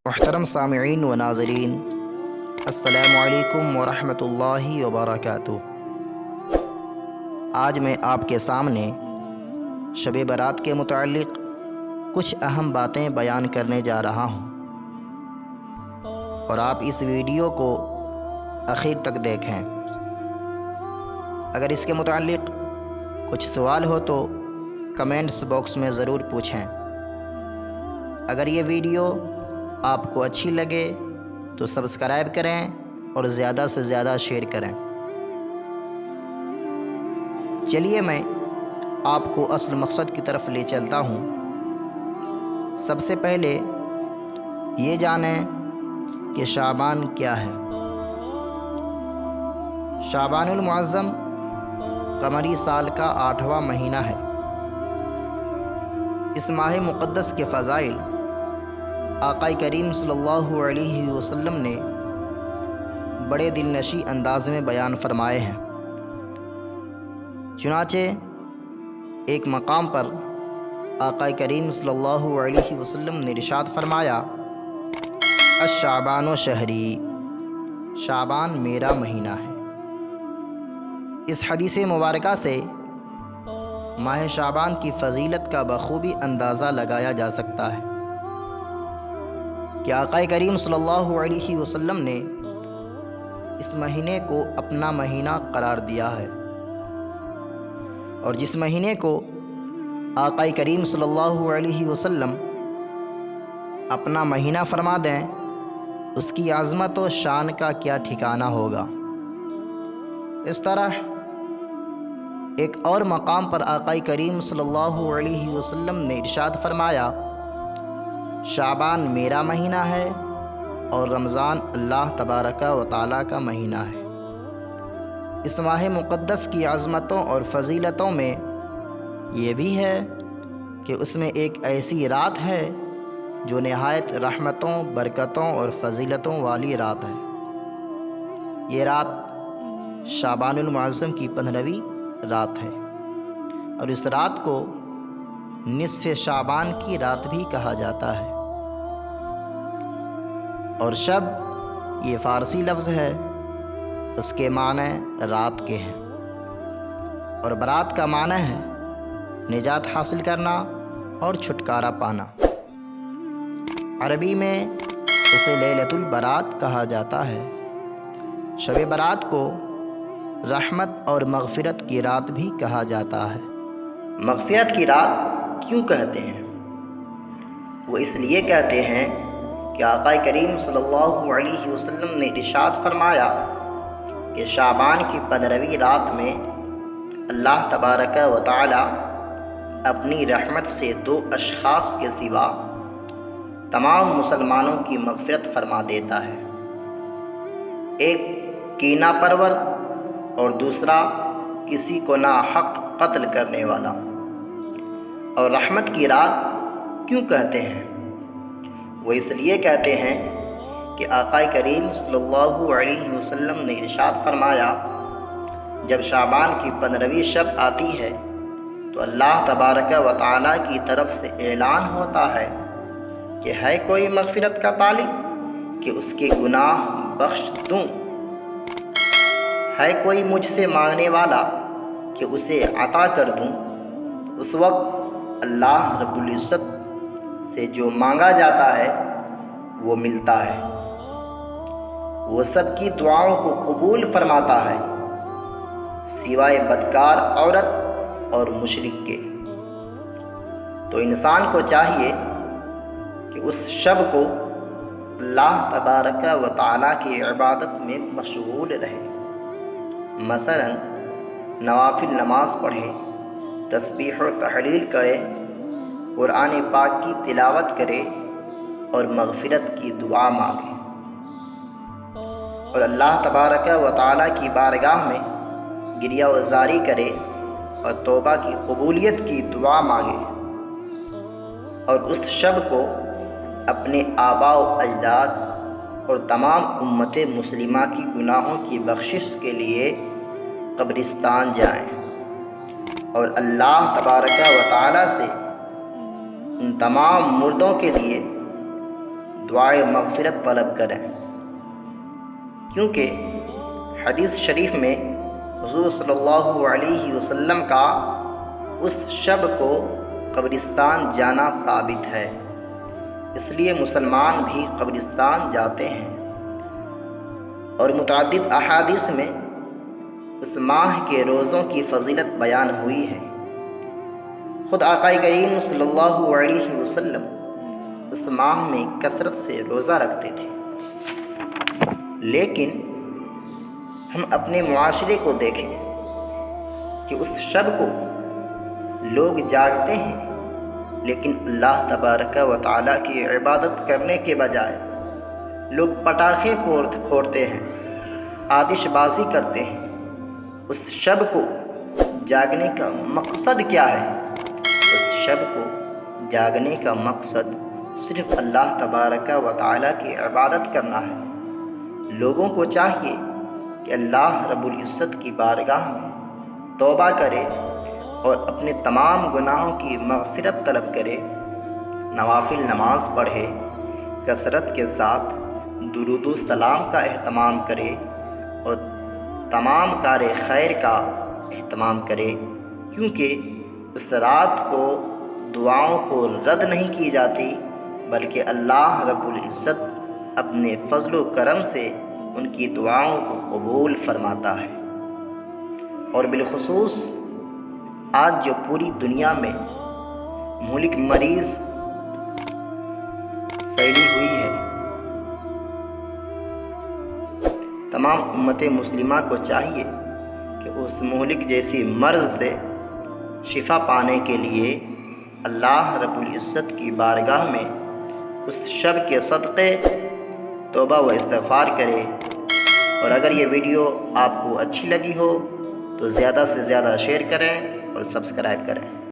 محترم سامعین و ناظرین، السلام علیکم ورحمۃ اللہ وبرکاتہ۔ آج میں آپ کے سامنے شب برات کے متعلق کچھ اہم باتیں بیان کرنے جا رہا ہوں، اور آپ اس ویڈیو کو آخر تک دیکھیں۔ اگر اس کے متعلق کچھ سوال ہو تو کمنٹس باکس میں ضرور پوچھیں۔ اگر یہ ویڈیو آپ کو اچھی لگے تو سبسکرائب کریں اور زیادہ سے زیادہ شیئر کریں۔ چلیے میں آپ کو اصل مقصد کی طرف لے چلتا ہوں۔ سب سے پہلے یہ جانیں کہ شعبان کیا ہے۔ شعبان المعظم قمری سال کا 8واں مہینہ ہے۔ اس ماہ مقدس کے فضائل آقا کریم صلی اللہ علیہ وسلم نے بڑے دل نشیں انداز میں بیان فرمائے ہیں۔ چنانچہ ایک مقام پر آقا کریم صلی اللہ علیہ وسلم نے ارشاد فرمایا، الشعبان شہری، شعبان میرا مہینہ ہے۔ اس حدیث مبارکہ سے ماہ شعبان کی فضیلت کا بخوبی اندازہ لگایا جا سکتا ہے کہ آقا کریم صلی اللہ علیہ وسلم نے اس مہینے کو اپنا مہینہ قرار دیا ہے، اور جس مہینے کو آقا کریم صلی اللہ علیہ وسلم اپنا مہینہ فرما دیں، اس کی عظمت و شان کا کیا ٹھکانہ ہوگا۔ اس طرح ایک اور مقام پر آقا کریم صلی اللہ علیہ وسلم نے ارشاد فرمایا، شعبان میرا مہینہ ہے اور رمضان اللہ تبارک و تعالیٰ کا مہینہ ہے۔ اس ماہ مقدس کی عظمتوں اور فضیلتوں میں یہ بھی ہے کہ اس میں ایک ایسی رات ہے جو نہایت رحمتوں، برکتوں اور فضیلتوں والی رات ہے۔ یہ رات شعبان المعظم کی 15ویں رات ہے، اور اس رات کو نصف شعبان کی رات بھی کہا جاتا ہے۔ اور شب یہ فارسی لفظ ہے، اس کے معنی رات کے ہیں، اور برات کا معنی ہے نجات حاصل کرنا اور چھٹکارا پانا۔ عربی میں اسے لیلۃ البرات کہا جاتا ہے۔ شب برات کو رحمت اور مغفرت کی رات بھی کہا جاتا ہے۔ مغفرت کی رات کیوں کہتے ہیں؟ وہ اس لیے کہتے ہیں کہ آقا کریم صلی اللہ علیہ وسلم نے ارشاد فرمایا کہ شعبان کی 15ویں رات میں اللہ تبارک و تعالی اپنی رحمت سے 2 اشخاص کے سوا تمام مسلمانوں کی مغفرت فرما دیتا ہے۔ ایک کینہ پرور اور دوسرا کسی کو ناحق قتل کرنے والا۔ اور رحمت کی رات کیوں کہتے ہیں؟ وہ اس لیے کہتے ہیں کہ آقا کریم صلی اللہ علیہ وسلم نے ارشاد فرمایا، جب شعبان کی 15ویں شب آتی ہے تو اللہ تبارک و تعالیٰ کی طرف سے اعلان ہوتا ہے کہ ہے کوئی مغفرت کا طالب کہ اس کے گناہ بخش دوں، ہے کوئی مجھ سے مانگنے والا کہ اسے عطا کر دوں۔ اس وقت اللہ رب العزت سے جو مانگا جاتا ہے وہ ملتا ہے۔ وہ سب کی دعاؤں کو قبول فرماتا ہے سوائے بدکار عورت اور مشرک کے۔ تو انسان کو چاہیے کہ اس شب کو اللہ تبارک و تعالیٰ کی عبادت میں مشغول رہے، مثلا نوافل نماز پڑھے، تسبیح و تحلیل کرے، قرآن پاک کی تلاوت کرے اور مغفرت کی دعا مانگے، اور اللہ تبارک و تعالیٰ کی بارگاہ میں گریہ وزاری کرے اور توبہ کی قبولیت کی دعا مانگے، اور اس شب کو اپنے آباء و اجداد اور تمام امت مسلمہ کی گناہوں کی بخشش کے لیے قبرستان جائیں اور اللہ تبارک و تعالیٰ سے ان تمام مردوں کے لیے دعائے مغفرت طلب کریں، کیونکہ حدیث شریف میں حضور صلی اللہ علیہ وسلم کا اس شب کو قبرستان جانا ثابت ہے، اس لیے مسلمان بھی قبرستان جاتے ہیں۔ اور متعدد احادیث میں اس ماہ کے روزوں کی فضیلت بیان ہوئی ہے۔ خود آقا کریم صلی اللہ علیہ وسلم اس ماہ میں کثرت سے روزہ رکھتے تھے، لیکن ہم اپنے معاشرے کو دیکھیں کہ اس شب کو لوگ جاگتے ہیں، لیکن اللہ تبارک و تعالیٰ کی عبادت کرنے کے بجائے لوگ پٹاخے پھوڑتے ہیں، آتش بازی کرتے ہیں۔ اس شب کو جاگنے کا مقصد کیا ہے؟ اس شب کو جاگنے کا مقصد صرف اللہ تبارک و تعالیٰ کی عبادت کرنا ہے۔ لوگوں کو چاہیے کہ اللہ رب العزت کی بارگاہ میں توبہ کرے اور اپنے تمام گناہوں کی مغفرت طلب کرے، نوافل نماز پڑھے، کثرت کے ساتھ درود و سلام کا اہتمام کرے اور تمام کار خیر کا اہتمام کرے، کیونکہ اس رات کو دعاؤں کو رد نہیں کی جاتی، بلکہ اللہ رب العزت اپنے فضل و کرم سے ان کی دعاؤں کو قبول فرماتا ہے۔ اور بالخصوص آج جو پوری دنیا میں مہلک مریض پھیلی ہوئی ہے، تمام امت مسلمہ کو چاہیے کہ اس مہلک جیسی مرض سے شفا پانے کے لیے اللہ رب العزت کی بارگاہ میں اس شب کے صدقے توبہ و استغفار کرے۔ اور اگر یہ ویڈیو آپ کو اچھی لگی ہو تو زیادہ سے زیادہ شیئر کریں اور سبسکرائب کریں۔